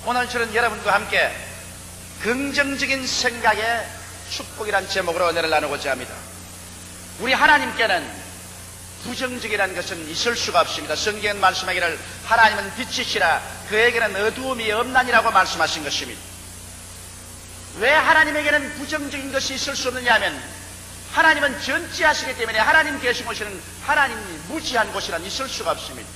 오늘 저는 여러분과 함께 긍정적인 생각의 축복이란 제목으로 은혜를 나누고자 합니다. 우리 하나님께는 부정적이라는 것은 있을 수가 없습니다. 성경은 말씀하기를 하나님은 빛이시라 그에게는 어두움이 없나니라고 말씀하신 것입니다. 왜 하나님에게는 부정적인 것이 있을 수 없느냐 하면 하나님은 전지하시기 때문에 하나님 계신 곳에는 하나님이 무지한 곳이란 있을 수가 없습니다.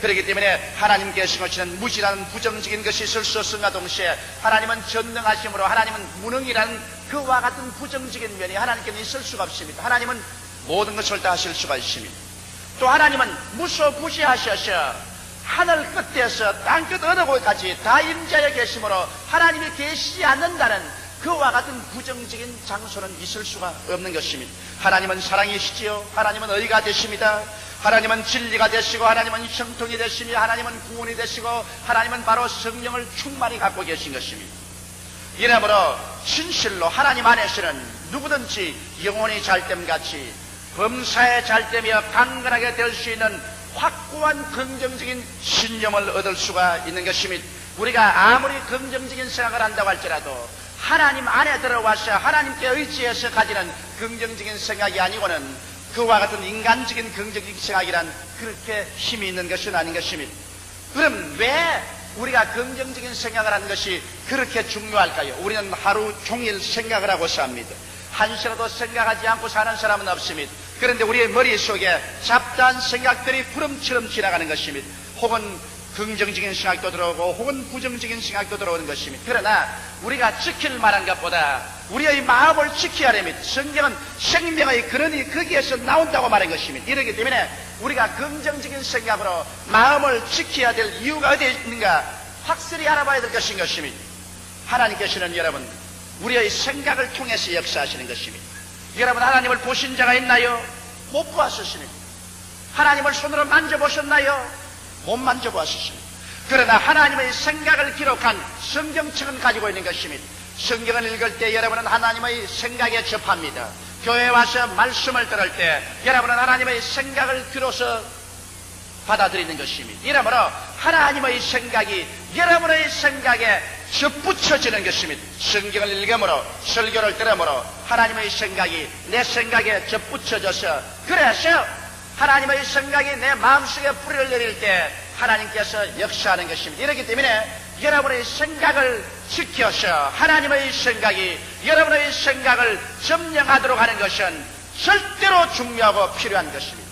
그렇기 때문에 하나님 계신 곳에는 무지라는 부정적인 것이 있을 수 없음과 동시에 하나님은 전능하심으로 하나님은 무능이라는 그와 같은 부정적인 면이 하나님께는 있을 수가 없습니다. 하나님은 모든 것을 다 하실 수가 있습니다. 또 하나님은 무소부지하셔서 하늘 끝에서 땅끝 어느 곳까지 다 임재하여 계심으로 하나님이 계시지 않는다는 그와 같은 부정적인 장소는 있을 수가 없는 것입니다. 하나님은 사랑이시지요. 하나님은 의가 되십니다. 하나님은 진리가 되시고 하나님은 형통이 되시며 하나님은 구원이 되시고 하나님은 바로 성령을 충만히 갖고 계신 것입니다. 이러므로 진실로 하나님 안에서는 누구든지 영혼이 잘됨같이 범사에 잘되며 강건하게 될 수 있는 확고한 긍정적인 신념을 얻을 수가 있는 것입니다. 우리가 아무리 긍정적인 생각을 한다고 할지라도 하나님 안에 들어와서 하나님께 의지해서 가지는 긍정적인 생각이 아니고는 그와 같은 인간적인 긍정적인 생각이란 그렇게 힘이 있는 것은 아닌 것입니다. 그럼 왜 우리가 긍정적인 생각을 하는 것이 그렇게 중요할까요? 우리는 하루 종일 생각을 하고 삽니다. 한시라도 생각하지 않고 사는 사람은 없습니다. 그런데 우리의 머릿속에 잡다한 생각들이 구름처럼 지나가는 것입니다. 혹은 긍정적인 생각도 들어오고 혹은 부정적인 생각도 들어오는 것입니다. 그러나 우리가 지킬 만한 것보다 우리의 마음을 지켜야 됩니다. 성경은 생명의 근원이 거기에서 나온다고 말한 것입니다. 이렇기 때문에 우리가 긍정적인 생각으로 마음을 지켜야 될 이유가 어디에 있는가 확실히 알아봐야 될 것인 것입니다. 하나님께서는 여러분 우리의 생각을 통해서 역사하시는 것입니다. 여러분 하나님을 보신 자가 있나요? 못 보았습니다. 하나님을 손으로 만져보셨나요? 못 만져보았습니다. 그러나 하나님의 생각을 기록한 성경책은 가지고 있는 것입니다. 성경을 읽을 때 여러분은 하나님의 생각에 접합니다. 교회에 와서 말씀을 들을 때 여러분은 하나님의 생각을 들어서 받아들이는 것입니다. 이러므로 하나님의 생각이 여러분의 생각에 접붙여지는 것입니다. 성경을 읽음으로 설교를 들음으로 하나님의 생각이 내 생각에 접붙여져서 그래서 하나님의 생각이 내 마음속에 뿌리를 내릴 때 하나님께서 역사하는 것입니다. 이렇기 때문에 여러분의 생각을 지켜서 하나님의 생각이 여러분의 생각을 점령하도록 하는 것은 절대로 중요하고 필요한 것입니다.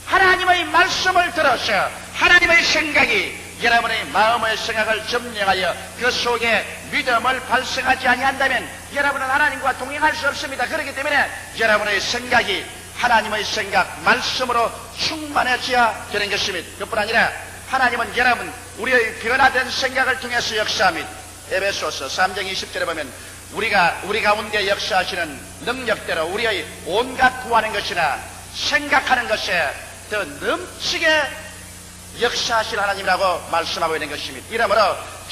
하나님의 말씀을 들어서 하나님의 생각이 여러분의 마음의 생각을 점령하여 그 속에 믿음을 발생하지 아니한다면 여러분은 하나님과 동행할 수 없습니다. 그렇기 때문에 여러분의 생각이 하나님의 생각, 말씀으로 충만해져야 되는 것입니다. 그뿐 아니라 하나님은 여러분 우리의 변화된 생각을 통해서 역사합니다. 에베소서 3장 20절에 보면 우리 가운데 역사하시는 능력대로 우리의 온갖 구하는 것이나 생각하는 것에 더 넘치게 역사하실 하나님이라고 말씀하고 있는 것입니다. 이러므로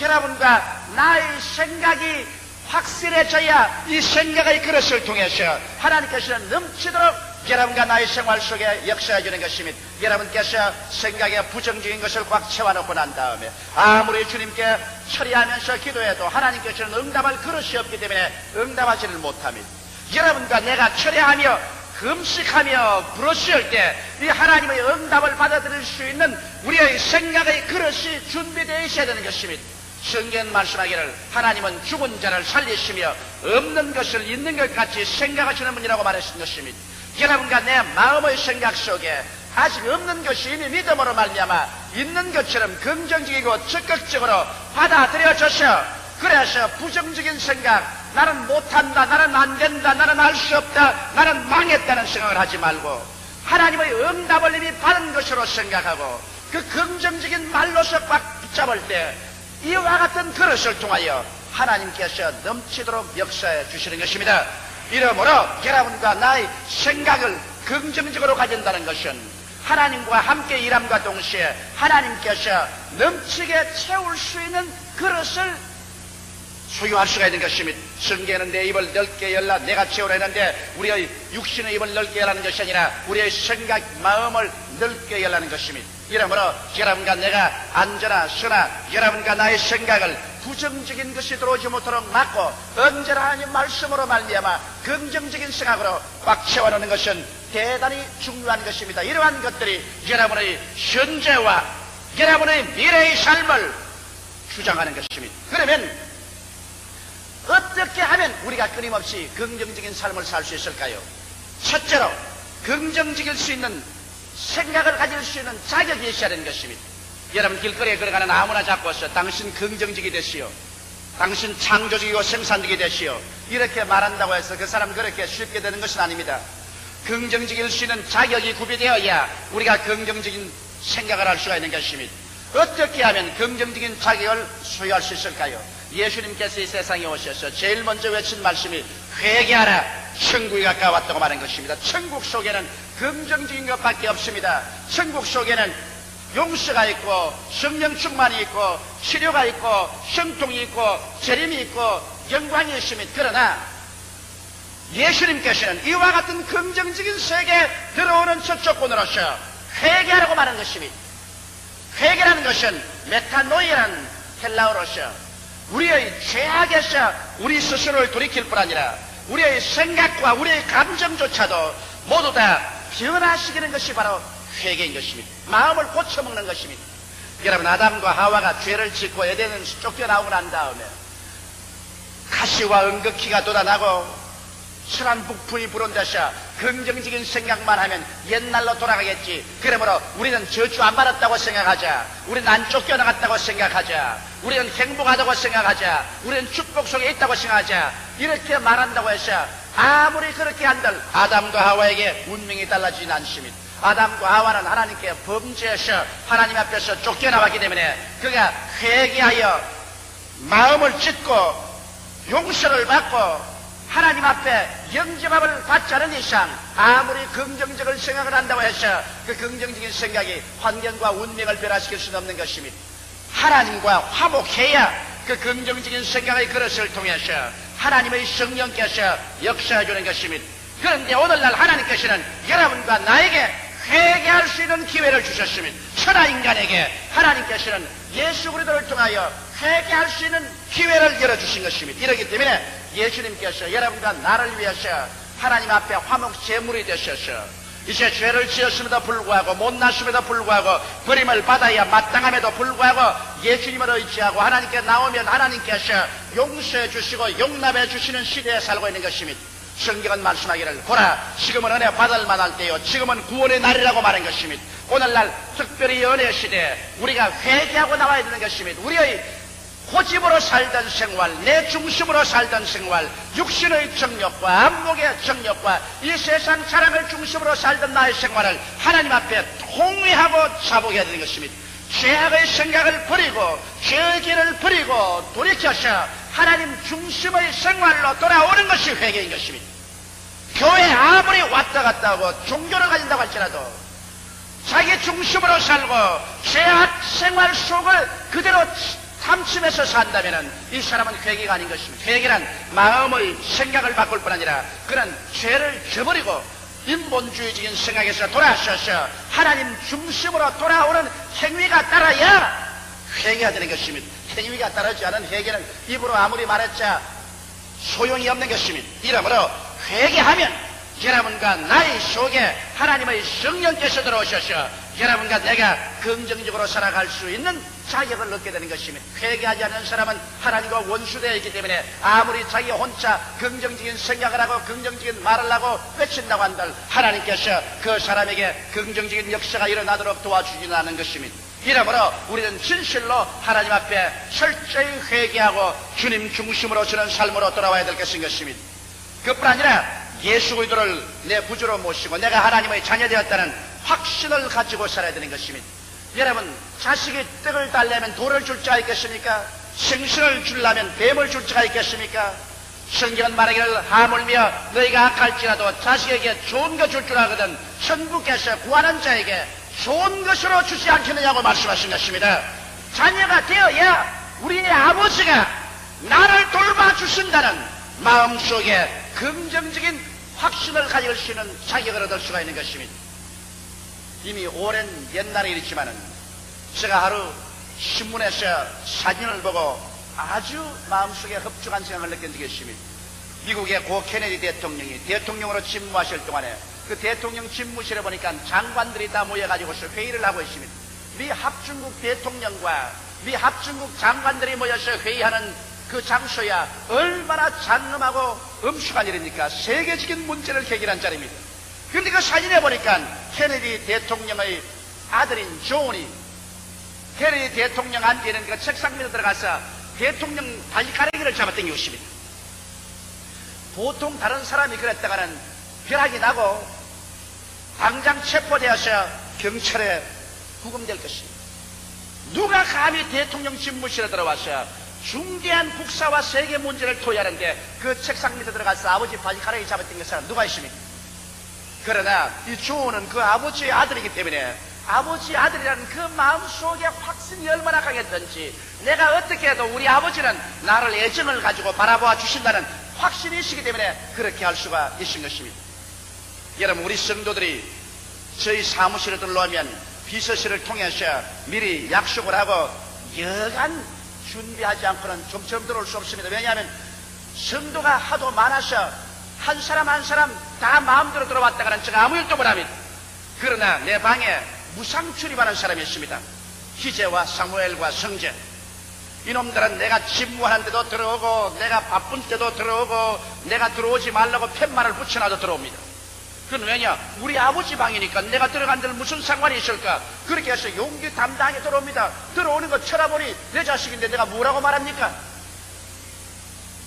여러분과 나의 생각이 확실해져야 이 생각의 그릇을 통해서 하나님께서는 넘치도록 여러분과 나의 생활 속에 역사해 주는 것입니다. 여러분께서 생각에 부정적인 것을 꽉 채워놓고 난 다음에 아무리 주님께 처리하면서 기도해도 하나님께서는 응답할 그릇이 없기 때문에 응답하지를 못합니다. 여러분과 내가 처리하며 금식하며 부르실 때 이 하나님의 응답을 받아들일 수 있는 우리의 생각의 그릇이 준비되어 있어야 되는 것입니다. 성경 말씀하기를 하나님은 죽은 자를 살리시며 없는 것을 있는 것 같이 생각하시는 분이라고 말하신 것입니다. 여러분과 내 마음의 생각 속에 아직 없는 것이 이미 믿음으로 말미암아 있는 것처럼 긍정적이고 적극적으로 받아들여져서 그래서 부정적인 생각 나는 못한다, 나는 안된다, 나는 알 수 없다, 나는 망했다는 생각을 하지 말고 하나님의 응답을 이미 받은 것으로 생각하고 그 긍정적인 말로서 꽉 붙잡을 때 이와 같은 그릇을 통하여 하나님께서 넘치도록 역사해 주시는 것입니다. 이러므로 여러분과 나의 생각을 긍정적으로 가진다는 것은 하나님과 함께 일함과 동시에 하나님께서 넘치게 채울 수 있는 그릇을 소유할 수가 있는 것입니다. 성경에는 내 입을 넓게 열라 내가 채우라 했는데 우리의 육신의 입을 넓게 열라는 것이 아니라 우리의 생각, 마음을 넓게 열라는 것입니다. 이러므로 여러분과 내가 앉으나 서나 여러분과 나의 생각을 부정적인 것이 들어오지 못하도록 막고 언제나 하나님 말씀으로 말미암아 긍정적인 생각으로 꽉 채워놓는 것은 대단히 중요한 것입니다. 이러한 것들이 여러분의 현재와 여러분의 미래의 삶을 주장하는 것입니다. 그러면 어떻게 하면 우리가 끊임없이 긍정적인 삶을 살 수 있을까요? 첫째로 긍정적일 수 있는 생각을 가질 수 있는 자격이 있어야 하는 것입니다. 여러분 길거리에 걸어가는 아무나 잡고서 당신 긍정적이 되시오, 당신 창조적이고 생산적이 되시오 이렇게 말한다고 해서 그 사람 그렇게 쉽게 되는 것은 아닙니다. 긍정적일 수 있는 자격이 구비되어야 우리가 긍정적인 생각을 할 수가 있는 것입니다. 어떻게 하면 긍정적인 자격을 소유할 수 있을까요? 예수님께서 이 세상에 오셔서 제일 먼저 외친 말씀이 회개하라 천국이 가까웠다고 말한 것입니다. 천국 속에는 긍정적인 것밖에 없습니다. 천국 속에는 용서가 있고 성령 충만이 있고 치료가 있고 형통이 있고 재림이 있고 영광이 있습니다. 그러나 예수님께서는 이와 같은 긍정적인 세계에 들어오는 첫 조건으로서 회개하라고 말한 것입니다. 회개라는 것은 메타노이라는 헬라어로서 우리의 죄악에서 우리 스스로를 돌이킬 뿐 아니라 우리의 생각과 우리의 감정조차도 모두 다 변화시키는 것이 바로 회개인 것입니다. 마음을 고쳐먹는 것입니다. 여러분 아담과 하와가 죄를 짓고 에덴에서 쫓겨나오고 난 다음에 가시와 은극기가 돋아나고 선한 북풍이 불은 데서 긍정적인 생각만 하면 옛날로 돌아가겠지. 그러므로 우리는 저주 안 받았다고 생각하자. 우리는 안 쫓겨나갔다고 생각하자. 우리는 행복하다고 생각하자. 우리는 축복 속에 있다고 생각하자. 이렇게 말한다고 해서 아무리 그렇게 한들 아담과 하와에게 운명이 달라지진 않습니다. 아담과 하와는 하나님께 범죄해서 하나님 앞에서 쫓겨나왔기 때문에 그가 회개하여 마음을 찢고 용서를 받고 하나님 앞에 영접함을 받지 않은 이상 아무리 긍정적인 생각을 한다고 해서 그 긍정적인 생각이 환경과 운명을 변화시킬 수는 없는 것입니다. 하나님과 화목해야 그 긍정적인 생각의 그릇을 통해서 하나님의 성령께서 역사해 주는 것입니다. 그런데 오늘날 하나님께서는 여러분과 나에게 회개할 수 있는 기회를 주셨습니다. 천하 인간에게 하나님께서는 예수 그리스도를 통하여 회개할 수 있는 기회를 열어주신 것입니다. 이렇기 때문에 예수님께서 여러분과 나를 위해서 하나님 앞에 화목 제물이 되셔서 이제 죄를 지었음에도 불구하고 못났음에도 불구하고 버림을 받아야 마땅함에도 불구하고 예수님을 의지하고 하나님께 나오면 하나님께서 용서해 주시고 용납해 주시는 시대에 살고 있는 것입니다. 성경은 말씀하기를 보라 지금은 은혜 받을 만할 때요 지금은 구원의 날이라고 말한 것입니다. 오늘날 특별히 은혜 시대에 우리가 회개하고 나와야 되는 것입니다. 우리의 고집으로 살던 생활, 내 중심으로 살던 생활, 육신의 정욕과 안목의 정욕과 이 세상 사랑을 중심으로 살던 나의 생활을 하나님 앞에 통회하고 자복해야 되는 것입니다. 죄악의 생각을 버리고 죄의 길을 버리고 돌이켜서 하나님 중심의 생활로 돌아오는 것이 회개인 것입니다. 교회 아무리 왔다 갔다 하고 종교를 가진다고 할지라도 자기 중심으로 살고 죄악 생활 속을 그대로 탐침해서 산다면 이 사람은 회개가 아닌 것입니다. 회개란 마음의 생각을 바꿀 뿐 아니라 그런 죄를 저버리고 인본주의적인 생각에서 돌아서서 하나님 중심으로 돌아오는 행위가 따라야 회개가 되는 것입니다. 행위가 따르지 않은 회개는 입으로 아무리 말했자 소용이 없는 것입니다. 이러므로 회개하면 여러분과 나의 속에 하나님의 성령께서 들어오셔서 여러분과 내가 긍정적으로 살아갈 수 있는 자격을 얻게 되는 것입니다. 회개하지 않는 사람은 하나님과 원수되어 있기 때문에 아무리 자기 혼자 긍정적인 생각을 하고 긍정적인 말을 하고 외친다고 한들 하나님께서 그 사람에게 긍정적인 역사가 일어나도록 도와주지는 않는 것입니다. 이러므로 우리는 진실로 하나님 앞에 철저히 회개하고 주님 중심으로 서는 삶으로 돌아와야 될 것인 것입니다. 그뿐 아니라 예수 그리스도를 내 구주로 모시고 내가 하나님의 자녀되었다는 확신을 가지고 살아야 되는 것입니다. 여러분 자식이 떡을 달려면 돌을 줄 자가 있겠습니까? 생선을 주려면 뱀을 줄 자가 있겠습니까? 성경은 말하기를 하물며 너희가 악할지라도 자식에게 좋은 것 줄 줄 알거든 천국에서 구하는 자에게 좋은 것으로 주지 않겠느냐고 말씀하신 것입니다. 자녀가 되어야 우리의 아버지가 나를 돌봐주신다는 마음속에 긍정적인 확신을 가질 수 있는 자격을 얻을 수가 있는 것입니다. 이미 오랜 옛날에 있지만은 제가 하루 신문에서 사진을 보고 아주 마음속에 흡족한 생각을 느낀 적이 있습니다. 미국의 고 케네디 대통령이 대통령으로 집무하실 동안에 그 대통령 집무실에 보니까 장관들이 다 모여가지고서 회의를 하고 있습니다. 미 합중국 대통령과 미 합중국 장관들이 모여서 회의하는 그 장소야 얼마나 장엄하고 엄숙한 일입니까? 세계적인 문제를 해결한 자리입니다. 그런데 그 사진에 보니까 케네디 대통령의 아들인 존이 케네디 대통령 앉아있는 그 책상 밑에 들어가서 대통령 발가락을 잡아당기고 있습니다. 보통 다른 사람이 그랬다가는 벼락이 나고 당장 체포되어서 경찰에 구금될 것입니다. 누가 감히 대통령 집무실에 들어와서 중대한 국사와 세계 문제를 토의하는데 그 책상 밑에 들어가서 아버지 발가락이 잡아당긴 사람 누가 있습니까? 그러나 이 조은은 그 아버지의 아들이기 때문에 아버지 아들이라는 그 마음속에 확신이 얼마나 강했던지 내가 어떻게 해도 우리 아버지는 나를 애정을 가지고 바라보아 주신다는 확신이 있기 때문에 그렇게 할 수가 있는 것입니다. 여러분, 우리 성도들이 저희 사무실에 들러오면 비서실을 통해서 미리 약속을 하고 여간 준비하지 않고는 좀처럼 들어올 수 없습니다. 왜냐하면 성도가 하도 많아서 한 사람 한 사람 다 마음대로 들어왔다가는 제가 아무 일도 못합니다. 그러나 내 방에 무상 출입하는 사람이 있습니다. 희재와 사무엘과 성재. 이놈들은 내가 집무하는 데도 들어오고 내가 바쁜 때도 들어오고 내가 들어오지 말라고 팻말을 붙여놔도 들어옵니다. 그건 왜냐? 우리 아버지 방이니까 내가 들어간 데는 무슨 상관이 있을까? 그렇게 해서 용기 담당하게 들어옵니다. 들어오는 거 쳐다보니 내 자식인데 내가 뭐라고 말합니까?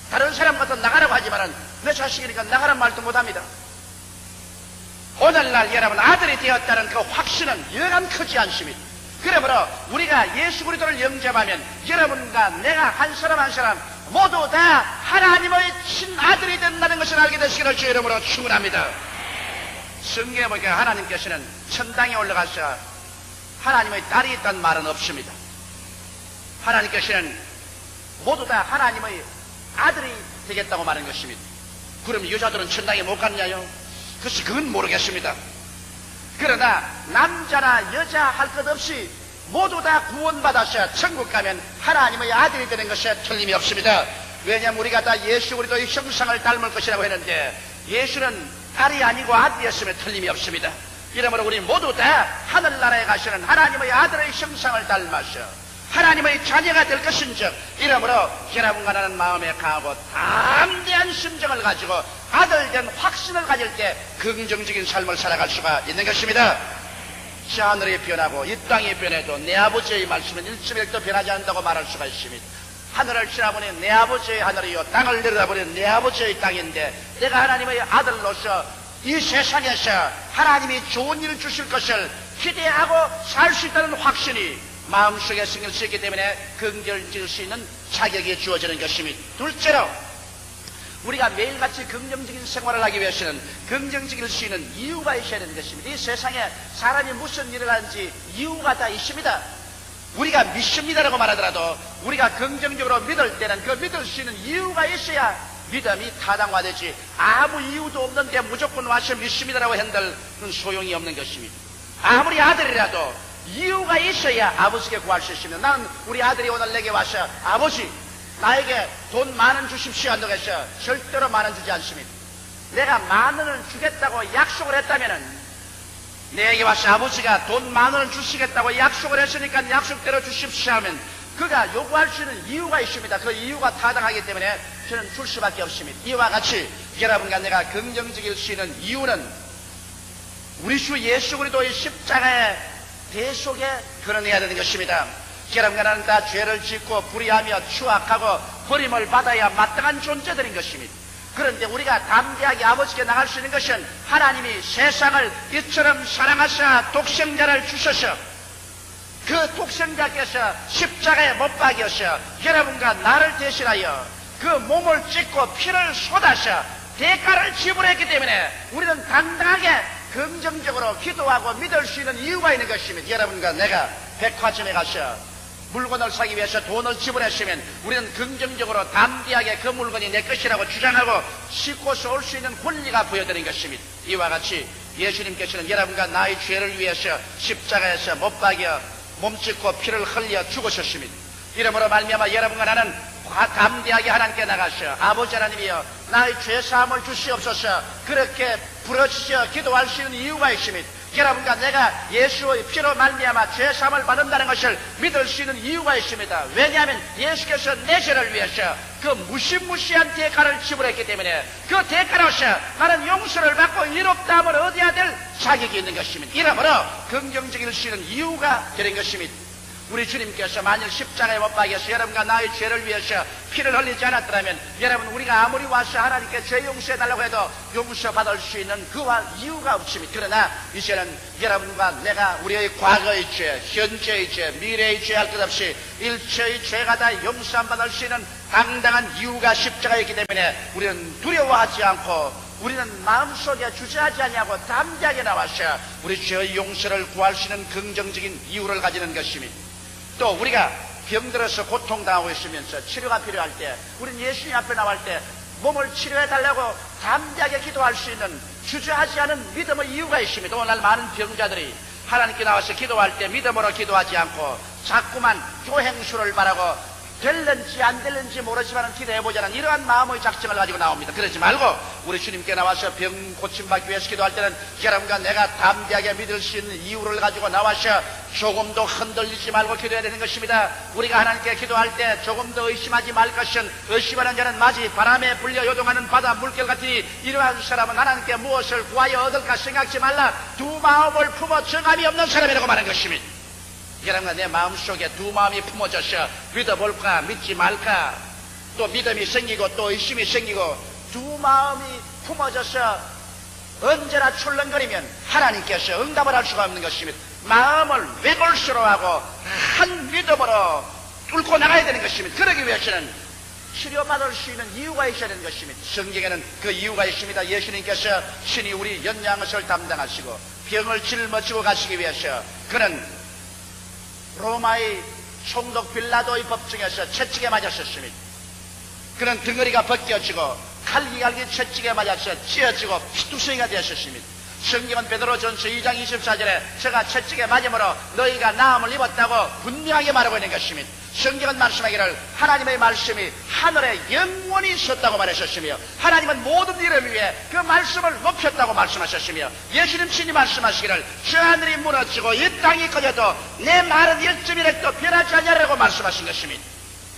다른 사람 같은 나가라고 하지만은 내 자식이니까 나가란 말도 못합니다. 오늘날 여러분 아들이 되었다는 그 확신은 여간 크지 않습니다. 그러므로 우리가 예수 그리스도를 영접하면 여러분과 내가 한 사람 한 사람 모두 다 하나님의 친아들이 된다는 것을 알게 되시기를 주 이름으로 축원합니다. 성경에 보니까 하나님께서는 천당에 올라가서 하나님의 딸이 있다는 말은 없습니다. 하나님께서는 모두 다 하나님의 아들이 되겠다고 말하는 것입니다. 그럼 여자들은 천당에 못 갔냐요? 그래서 그건 모르겠습니다. 그러나 남자나 여자 할 것 없이 모두 다 구원받아서 천국 가면 하나님의 아들이 되는 것에 틀림이 없습니다. 왜냐하면 우리가 다 예수 그리스도의 형상을 닮을 것이라고 했는데 예수는 딸이 아니고 아들이었으면 틀림이 없습니다. 이러므로 우리 모두 다 하늘나라에 가시는 하나님의 아들의 형상을 닮아서 하나님의 자녀가 될 것인즉 이러므로 여러분과 나는 마음에 강하고 담대한 심정을 가지고 아들된 확신을 가질 때 긍정적인 삶을 살아갈 수가 있는 것입니다. 저 하늘이 변하고 이 땅이 변해도 내 아버지의 말씀은 1.1도 변하지 않는다고 말할 수가 있습니다. 하늘을 지나보니 내 아버지의 하늘이요 땅을 내려다보니 내 아버지의 땅인데 내가 하나님의 아들로서 이 세상에서 하나님이 좋은 일을 주실 것을 기대하고 살 수 있다는 확신이 마음속에 생길 수 있기 때문에 긍정질 수 있는 자격이 주어지는 것입니다. 둘째로 우리가 매일같이 긍정적인 생활을 하기 위해서는 긍정적일 수 있는 이유가 있어야 되는 것입니다. 이 세상에 사람이 무슨 일을 하는지 이유가 다 있습니다. 우리가 믿습니다라고 말하더라도 우리가 긍정적으로 믿을 때는 그 믿을 수 있는 이유가 있어야 믿음이 타당화되지 아무 이유도 없는데 무조건 와서 믿습니다라고 한들 그건 소용이 없는 것입니다. 아무리 아들이라도 이유가 있어야 아버지께 구할 수 있습니다. 나는 우리 아들이 오늘 내게 와서 아버지 나에게 돈 10,000원 주십시오 한다고 해서 절대로 10,000원 주지 않습니다. 내가 10,000원을 주겠다고 약속을 했다면은 내게 와서 아버지가 돈 10,000원을 주시겠다고 약속을 했으니까 약속대로 주십시오 하면 그가 요구할 수 있는 이유가 있습니다. 그 이유가 타당하기 때문에 저는 줄 수밖에 없습니다. 이와 같이 여러분과 내가 긍정적일 수 있는 이유는 우리 주 예수 그리스도의 십자가의 대속에 드러내야 되는 것입니다. 여러분과 나는 다 죄를 짓고 불의하며 추악하고 버림을 받아야 마땅한 존재들인 것입니다. 그런데 우리가 담대하게 아버지께 나갈 수 있는 것은 하나님이 세상을 이처럼 사랑하사 독생자를 주셔서 그 독생자께서 십자가에 못 박여서 여러분과 나를 대신하여 그 몸을 찢고 피를 쏟아서 대가를 지불했기 때문에 우리는 당당하게 긍정적으로 기도하고 믿을 수 있는 이유가 있는 것입니다. 여러분과 내가 백화점에 가서 물건을 사기 위해서 돈을 지불했으면 우리는 긍정적으로 담대하게 그 물건이 내 것이라고 주장하고 싣고서 올 수 있는 권리가 부여되는 것입니다. 이와 같이 예수님께서는 여러분과 나의 죄를 위해서 십자가에서 못 박여 몸짓고 피를 흘려 죽으셨습니다. 이러므로 말미암아 여러분과 나는 담대하게 하나님께 나가셔 아버지 하나님이여 나의 죄사함을 주시옵소서 그렇게 부르짖어 기도할 수 있는 이유가 있습니다. 여러분과 내가 예수의 피로 말미암아 죄사함을 받는다는 것을 믿을 수 있는 이유가 있습니다. 왜냐하면 예수께서 내 죄를 위해서 그 무시무시한 대가를 지불했기 때문에 그 대가로서 나는 용서를 받고 이롭다함을 얻어야 될 자격이 있는 것입니다. 이러므로 긍정적일 수 있는 이유가 되는 것입니다. 우리 주님께서 만일 십자가에 못 박여서 여러분과 나의 죄를 위해서 피를 흘리지 않았더라면 여러분 우리가 아무리 와서 하나님께 죄 용서해달라고 해도 용서받을 수 있는 그와 이유가 없습니다. 그러나 이제는 여러분과 내가 우리의 과거의 죄, 현재의 죄, 미래의 죄 할 것 없이 일체의 죄가 다 용서 안 받을 수 있는 당당한 이유가 십자가에 있기 때문에 우리는 두려워하지 않고 우리는 마음속에 주저하지 않냐고 담대하게 나와서 우리 죄의 용서를 구할 수 있는 긍정적인 이유를 가지는 것입니다. 또 우리가 병들어서 고통당하고 있으면서 치료가 필요할 때 우리는 예수님 앞에 나올 때 몸을 치료해달라고 담대하게 기도할 수 있는 주저하지 않은 믿음의 이유가 있습니다. 오늘날 많은 병자들이 하나님께 나와서 기도할 때 믿음으로 기도하지 않고 자꾸만 교행수를 바라고 될는지 안 될는지 모르지만 기도해보자는 이러한 마음의 작정을 가지고 나옵니다. 그러지 말고 우리 주님께 나와서 병 고침받기 위해서 기도할 때는 여러분과 내가 담대하게 믿을 수 있는 이유를 가지고 나와서 조금도 흔들리지 말고 기도해야 되는 것입니다. 우리가 하나님께 기도할 때 조금도 의심하지 말 것은 의심하는 자는 마치 바람에 불려 요동하는 바다 물결 같으니 이러한 사람은 하나님께 무엇을 구하여 얻을까 생각지 말라. 두 마음을 품어 정함이 없는 사람이라고 말한 것입니다. 여러분과 내 마음속에 두 마음이 품어져서 믿어볼까 믿지 말까 또 믿음이 생기고 또 의심이 생기고 두 마음이 품어져서 언제나 출렁거리면 하나님께서 응답을 할 수가 없는 것입니다. 마음을 외골수로 하고 한 믿음으로 뚫고 나가야 되는 것입니다. 그러기 위해서는 치료받을 수 있는 이유가 있어야 되는 것입니다. 성경에는 그 이유가 있습니다. 예수님께서 신이 우리 연양것을 담당하시고 병을 짊어지고 가시기 위해서 그는 로마의 총독 빌라도의 법정에서 채찍에 맞았었습니다. 그는 등허리가 벗겨지고 갈기갈기 채찍에 맞아서 찢어지고 피투성이가 되었습니다. 성경은 베드로전서 2장 24절에 제가 채찍에 맞음으로 너희가 나음을 입었다고 분명하게 말하고 있는 것입니다. 성경은 말씀하기를 하나님의 말씀이 하늘에 영원히 섰다고 말하셨으며 하나님은 모든 이름 위에 그 말씀을 높였다고 말씀하셨으며 예수님 친히 말씀하시기를 저 하늘이 무너지고 이 땅이 꺼져도 내 말은 일점이라도 변하지 않냐라고 말씀하신 것입니다.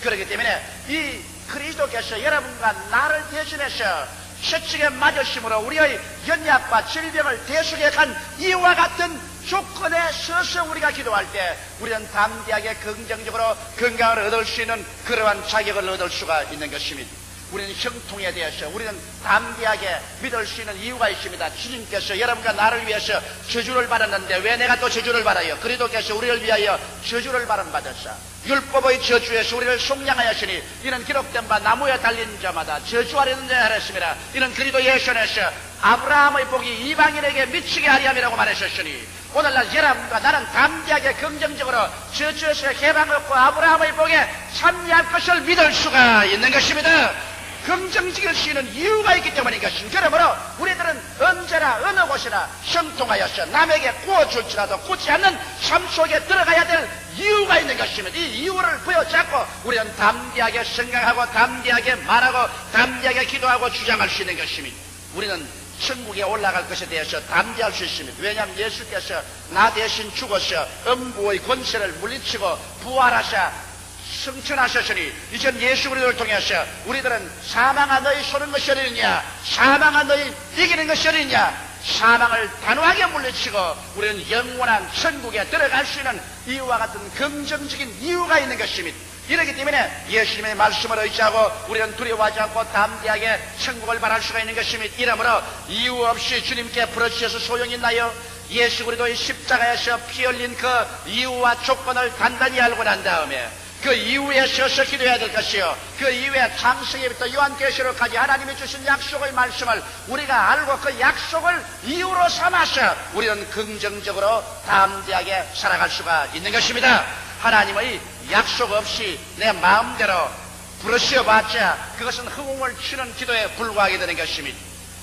그렇기 때문에 이 그리스도께서 여러분과 나를 대신해서 채찍에 맞으심으로 우리의 연약과 질병을 대속해 간 이와 같은 조건에 서서 우리가 기도할 때 우리는 담대하게 긍정적으로 건강을 얻을 수 있는 그러한 자격을 얻을 수가 있는 것입니다. 우리는 형통에 대해서 우리는 담대하게 믿을 수 있는 이유가 있습니다. 주님께서 여러분과 나를 위해서 저주를 받았는데 왜 내가 또 저주를 받아요? 그리스도께서 우리를 위하여 저주를 받으셨사 율법의 저주에서 우리를 속량하였으니 이는 기록된 바 나무에 달린 자마다 저주하려는 자 하였습니다. 이는 그리스도 예수 안에서 아브라함의 복이 이방인에게 미치게 하리함이라고 말하셨으니 오늘날 여러분과 나는 담대하게 긍정적으로 저주에서 해방을 얻고 아브라함의 복에 참여할 것을 믿을 수가 있는 것입니다. 긍정적일 수 있는 이유가 있기 때문인 것입니다. 그러므로 우리들은 언제나 어느 곳이나 형통하여서 남에게 구워줄지라도 굳지 않는 삶 속에 들어가야 될 이유가 있는 것입니다. 이 이유를 부여잡고 우리는 담대하게 생각하고 담대하게 말하고 담대하게 기도하고 주장할 수 있는 것입니다. 우리는 천국에 올라갈 것에 대해서 담대할 수 있습니다. 왜냐하면 예수께서 나 대신 죽어서 음부의 권세를 물리치고 부활하사 승천하셨으니 이젠 예수 그리스도를 통해서 우리들은 사망한 너희 쏘는 것이 어디느냐 사망한 너희 이기는 것이 어디느냐 사망을 단호하게 물리치고 우리는 영원한 천국에 들어갈 수 있는 이유와 같은 긍정적인 이유가 있는 것입니다. 이렇기 때문에 예수님의 말씀을 의지하고 우리는 두려워하지 않고 담대하게 천국을 바랄 수가 있는 것입니다. 이러므로 이유 없이 주님께 부르짖어서 소용이 있나요? 예수 그리스도의 십자가에서 피 흘린 그 이유와 조건을 단단히 알고 난 다음에 그 이후에 서서 기도해야 될 것이요 그 이후에 창세기부터 요한계시록까지 하나님이 주신 약속의 말씀을 우리가 알고 그 약속을 이유로 삼아서 우리는 긍정적으로 담대하게 살아갈 수가 있는 것입니다. 하나님의 약속 없이 내 마음대로 부르짖어봤자 그것은 허공을 치는 기도에 불과하게 되는 것입니다.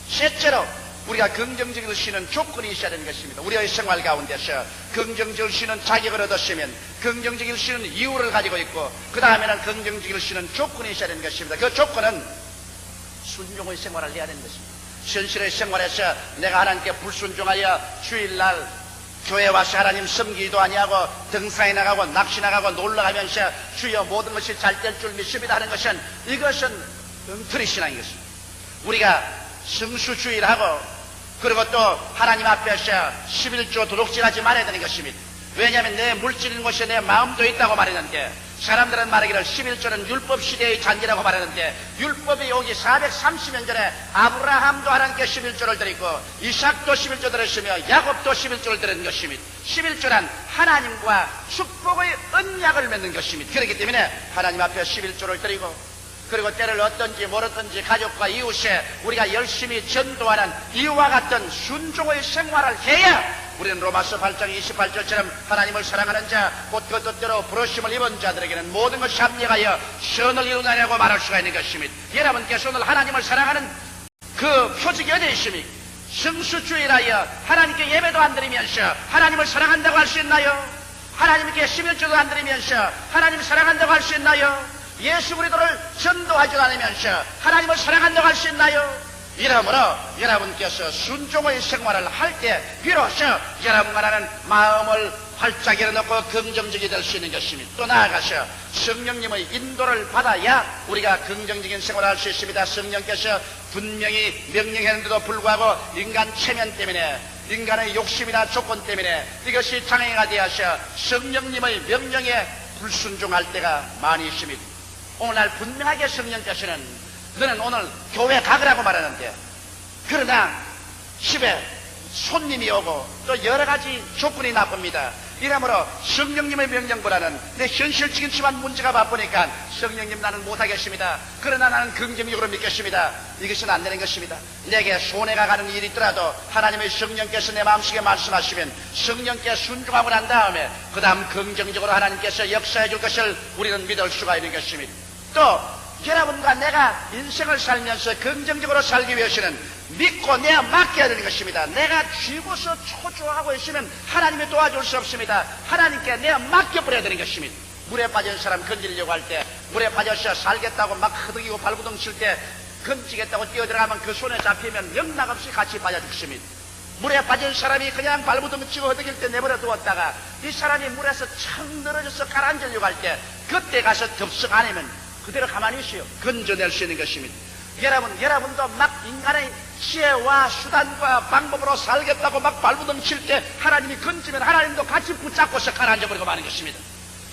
셋째로 우리가 긍정적일 수 있는 조건이 있어야 되는 것입니다. 우리의 생활 가운데서 긍정적일 수 있는 자격을 얻었으면 긍정적일 수 있는 이유를 가지고 있고, 그 다음에는 긍정적일 수 있는 조건이 있어야 되는 것입니다. 그 조건은 순종의 생활을 해야 되는 것입니다. 현실의 생활에서 내가 하나님께 불순종하여 주일날 교회 와서 하나님 섬기기도 아니하고 등산에 나가고 낚시 나가고 놀러가면서 주여 모든 것이 잘 될 줄 믿습니다 하는 것은, 이것은 엉터리 신앙인 것입니다. 우리가 성수주의하고 그리고 또 하나님 앞에서 11조 도둑질하지 말아야 되는 것입니다. 왜냐하면 내 물질인 곳에 내 마음도 있다고 말했는데, 사람들은 말하기를 11조는 율법 시대의 잔기라고 말하는데, 율법이 오기 430년 전에 아브라함도 하나님께 11조를 드리고 이삭도 11조 드렸으며 야곱도 11조를 드린 것입니다. 11조란 하나님과 축복의 언약을 맺는 것입니다. 그렇기 때문에 하나님 앞에 11조를 드리고, 그리고 때를 얻든지 모르든지 가족과 이웃에 우리가 열심히 전도하는 이와 같은 순종의 생활을 해야 우리는 로마서 8장 28절처럼 하나님을 사랑하는 자, 곧 그 뜻대로 부르심을 입은 자들에게는 모든 것이 합력하여 선을 이루나라고 말할 수가 있는 것입니다. 여러분께서 오늘 하나님을 사랑하는 그 표적이 어디에 있습니까? 성수주의라여 하나님께 예배도 안 드리면서 하나님을 사랑한다고 할 수 있나요? 하나님께 11조도 안 드리면서 하나님을 사랑한다고 할 수 있나요? 예수 그리스도를 전도하지 않으면서 하나님을 사랑한다고 할 수 있나요? 이러므로 여러분께서 순종의 생활을 할 때 비로소 여러분과 나는 마음을 활짝 열어놓고 긍정적이 될 수 있는 것입니다. 또 나아가서 성령님의 인도를 받아야 우리가 긍정적인 생활을 할 수 있습니다. 성령께서 분명히 명령했는데도 불구하고 인간 체면 때문에, 인간의 욕심이나 조건 때문에 이것이 장애가 되어서 성령님의 명령에 불순종할 때가 많이 있습니다. 오늘날 분명하게 성령께서는 너는 오늘 교회 가거라고 말하는데, 그러나 집에 손님이 오고 또 여러 가지 조건이 나쁩니다. 이러므로 성령님의 명령보다는 내 현실적인 집안 문제가 바쁘니까 성령님 나는 못하겠습니다. 그러나 나는 긍정적으로 믿겠습니다. 이것은 안 되는 것입니다. 내게 손해가 가는 일이 있더라도 하나님의 성령께서 내 마음속에 말씀하시면 성령께 순종하고 난 다음에 그 다음 긍정적으로 하나님께서 역사해 줄 것을 우리는 믿을 수가 있는 것입니다. 또 여러분과 내가 인생을 살면서 긍정적으로 살기 위해서는 믿고 내가 맡겨야 되는 것입니다. 내가 쥐고서 초조하고 있으면 하나님이 도와줄 수 없습니다. 하나님께 내가 맡겨버려야 되는 것입니다. 물에 빠진 사람 건지려고 할 때, 물에 빠져서 살겠다고 막 흐득이고 발부둥 칠 때 건지겠다고 뛰어들어가면 그 손에 잡히면 영락없이 같이 빠져 죽습니다. 물에 빠진 사람이 그냥 발부둥 치고 흐득일 때 내버려 두었다가 이 사람이 물에서 척 늘어져서 가라앉으려고 할 때 그때 가서 덥석 아니면 그대로 가만히 있어요. 건져낼 수 있는 것입니다. 여러분도 막 인간의 지혜와 수단과 방법으로 살겠다고 막 발부둥 칠 때 하나님이 건지면 하나님도 같이 붙잡고서 가라앉아버리고 마는 것입니다.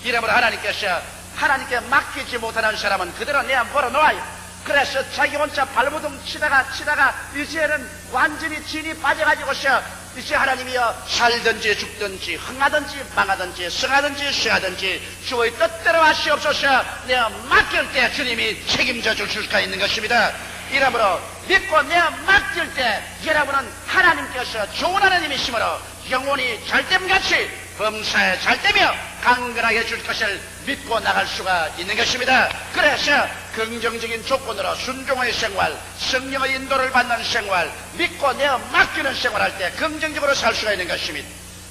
이러므로 하나님께서 하나님께 맡기지 못하는 사람은 그대로 내야 벌어놓아요. 그래서 자기 혼자 발부둥 치다가 이제는 완전히 진이 빠져가지고서 이제 하나님이여 살든지 죽든지 흥하든지 망하든지 성하든지 쇠하든지 주의 뜻대로 하시옵소서 내가 맡길 때 주님이 책임져 줄 수가 있는 것입니다. 이러므로 믿고 내가 맡길 때 여러분은 하나님께서 좋은 하나님이시므로 영원히 잘됨같이 범사에 잘되며 강건하게 줄 것을 믿고 나갈 수가 있는 것입니다. 그래서 긍정적인 조건으로 순종의 생활, 성령의 인도를 받는 생활, 믿고 내어 맡기는 생활할 때 긍정적으로 살 수가 있는 것입니다.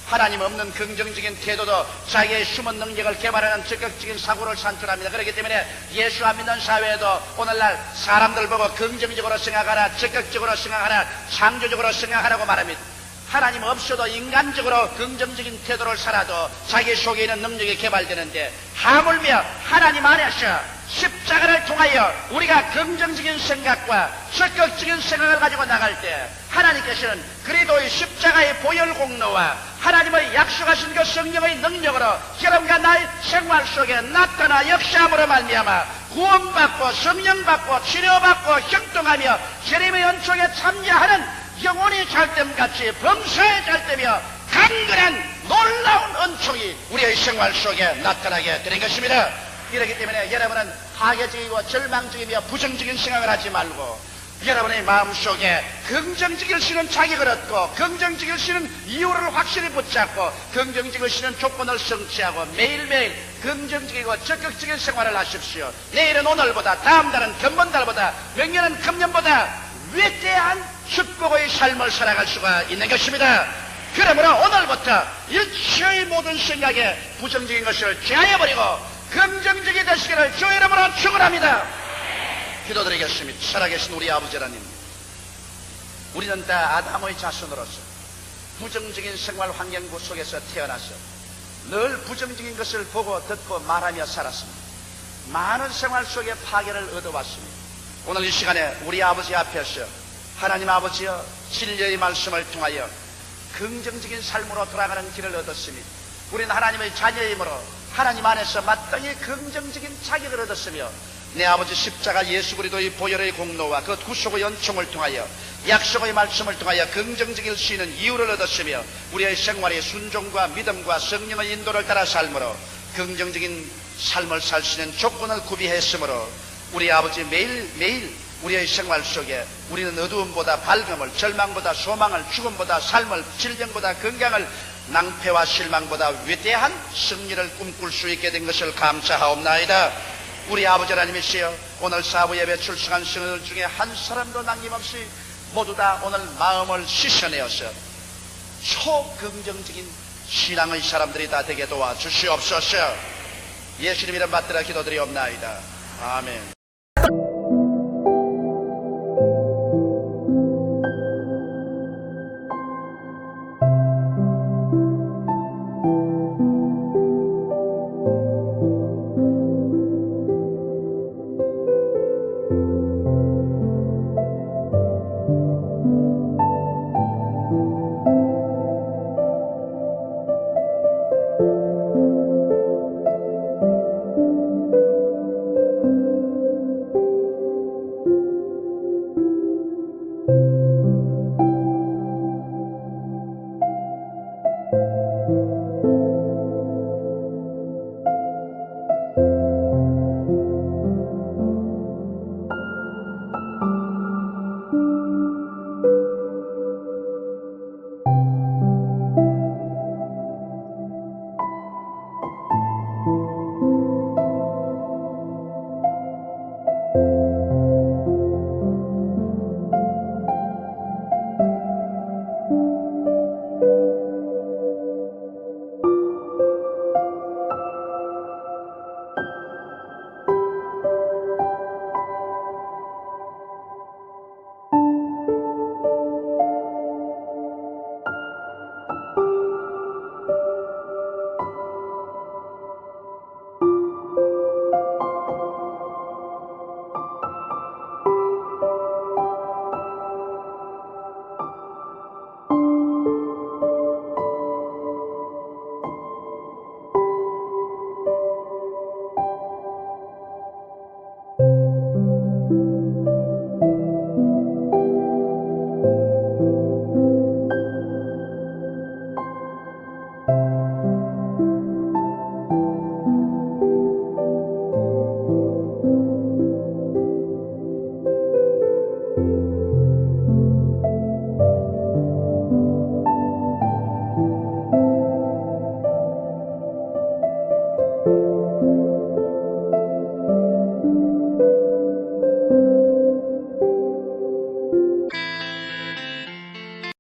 하나님 없는 긍정적인 태도도 자기의 숨은 능력을 개발하는 적극적인 사고를 산출합니다. 그렇기 때문에 예수 안 믿는 사회에도 오늘날 사람들 보고 긍정적으로 생각하라, 적극적으로 생각하라, 창조적으로 생각하라고 말합니다. 하나님 없어도 인간적으로 긍정적인 태도를 살아도 자기 속에 있는 능력이 개발되는데, 하물며 하나님 안에서 십자가를 통하여 우리가 긍정적인 생각과 적극적인 생각을 가지고 나갈 때 하나님께서는 그리스도의 십자가의 보혈 공로와 하나님의 약속하신 그 성령의 능력으로 여러분과 나의 생활 속에 나타나 역사함으로 말미암아 구원받고 성령받고 치료받고 형통하며 주님의 연속에 참여하는 영혼이 잘됨같이 범사에 잘되며 강건한 놀라운 은총이 우리의 생활 속에 나타나게 되는 것입니다. 이렇기 때문에 여러분은 파괴적이고 절망적이며 부정적인 생각을 하지 말고 여러분의 마음속에 긍정적일 수 있는 자격을 얻고 긍정적일 수 있는 이유를 확실히 붙잡고 긍정적일 수 있는 조건을 성취하고 매일매일 긍정적이고 적극적인 생활을 하십시오. 내일은 오늘보다, 다음 달은 금번달보다, 명년은 금년보다 위대한 축복의 삶을 살아갈 수가 있는 것입니다. 그러므로 오늘부터 일체의 모든 생각에 부정적인 것을 제하여버리고 긍정적이 되시기를 주의 이름으로 축원합니다. 기도드리겠습니다. 살아계신 우리 아버지 하나님, 우리는 다 아담의 자손으로서 부정적인 생활 환경 속에서 태어나서 늘 부정적인 것을 보고 듣고 말하며 살았습니다. 많은 생활 속에 파괴를 얻어왔습니다. 오늘 이 시간에 우리 아버지 앞에서 하나님 아버지여 진리의 말씀을 통하여 긍정적인 삶으로 돌아가는 길을 얻었습니다. 우리는 하나님의 자녀이므로 하나님 안에서 마땅히 긍정적인 자격을 얻었으며 내 아버지 십자가 예수 그리스도의 보혈의 공로와 그 구속의 연총을 통하여 약속의 말씀을 통하여 긍정적일 수 있는 이유를 얻었으며 우리의 생활의 순종과 믿음과 성령의 인도를 따라 삶으로 긍정적인 삶을 살 수 있는 조건을 구비했으므로 우리 아버지 매일매일 우리의 생활 속에 우리는 어두움보다 밝음을, 절망보다 소망을, 죽음보다 삶을, 질병보다 건강을, 낭패와 실망보다 위대한 승리를 꿈꿀 수 있게 된 것을 감사하옵나이다. 우리 아버지 하나님이시여, 오늘 사부 예배 출석한 성도들 중에 한 사람도 남김없이 모두 다 오늘 마음을 씻어내어서 초긍정적인 신앙의 사람들이 다 되게 도와주시옵소서. 예수님 이름 받들어 기도드리옵나이다. 아멘.